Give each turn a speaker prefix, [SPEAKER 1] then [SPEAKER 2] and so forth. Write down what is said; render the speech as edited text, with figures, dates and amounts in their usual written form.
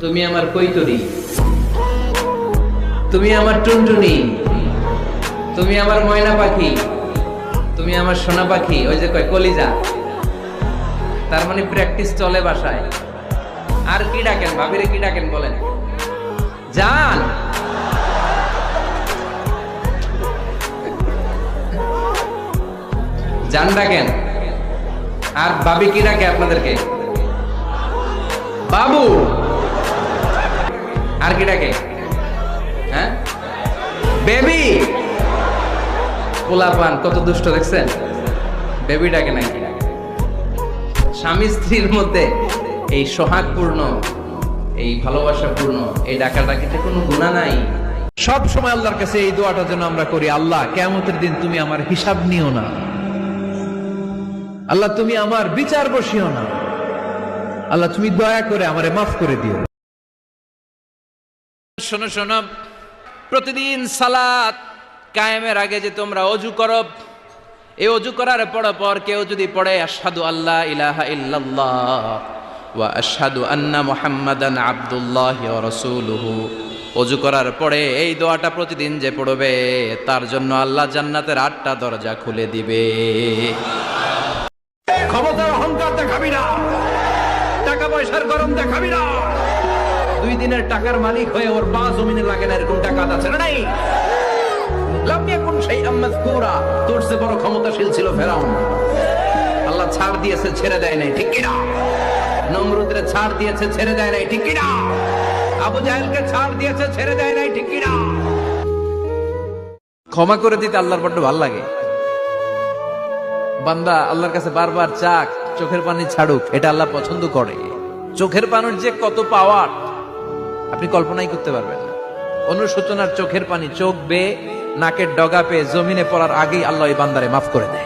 [SPEAKER 1] তুমি আমার কৈতরি, তুমি আমার টুনটুনি, তুমি আমার ময়না পাখি, তুমি আমার সোনা পাখি। ওই যে কয় কলিজা, তার মানে প্র্যাকটিস চলে বাসায়। আর কি ডাকেন ভাবিরে, কি ডাকেন বলেন? জান। জান ডাকেন। আর ভাবি কি ডাকে আপনাদেরকে? বাবু। আর কি ডাকে? হ্যাঁ, বেবি। পোলাপান কত দুষ্ট দেখছেন, বেবি ডাকে নাকি? স্বামী স্ত্রীর মধ্যে এই সোহাগপূর্ণ, এই ভালোবাসাপূর্ণ এই ডাকাডাকিতে কোনো গুনাহ নাই।
[SPEAKER 2] সব সময় আল্লাহর কাছে এই দোয়াটা যেন আমরা করি, আল্লাহ কিয়ামতের দিন তুমি আমার হিসাব নিও না, আল্লাহ তুমি আমার বিচার বসিও না, আল্লাহ তুমি দয়া করে আমারে মাফ করে দিও।
[SPEAKER 1] শোনো শোনো, প্রতিদিন সালাত কায়েমের আগে যে তোমরা ওযু করো, এই ওযু করার পর কেউ যদি পড়ে আশহাদু আল্লা ইলাহা ইল্লাল্লাহ ওয়া আশহাদু আন্না মুহাম্মাদান আবদুল্লাহি ওয়া রাসূলুহু, ওযু করার পরে এই দোয়াটা প্রতিদিন যে পড়বে তার জন্য আল্লাহ জান্নাতের 8টা দরজা খুলে দিবে।
[SPEAKER 2] ক্ষমতার অহংকার দেখাবি না, টাকা পয়সার গরম দেখাবি না। 2 দিনের টাকার মালিক হয়ে ওর পা জমিনে লাগে না, এরকম টাকা আছে না? নাই। লাম ইয়াকুন শাইআম মাযকুরা, তোর চেয়ে বড় ক্ষমতাশীল ছিল ফেরাউন, আল্লাহ ছাড় দিয়েছে, ছেড়ে দেয় নাই, ঠিক কি না? নমরুদরে ছাড় দিয়েছে, ছেড়ে দেয় নাই, ঠিক কি না? আবু জাহেলকে ছাড় দিয়েছে, ছেড়ে দেয় নাই, ঠিক কি না?
[SPEAKER 1] ক্ষমা করে দিতে আল্লাহর বড্ড ভালো লাগে। বান্দা আল্লাহর কাছে বারবার চাক, চোখের পানি ছাড়ুক, এটা আল্লাহ পছন্দ করে। চোখের পানির যে কত পাওয়ার আপনি কল্পনাই করতে পারবেন না। অনুশোচনার চোখের পানি চোখ বেয়ে নাকের ডগা পেয়ে জমিনে পড়ার আগেই আল্লাহ এই বান্দারে মাফ করে দেয়।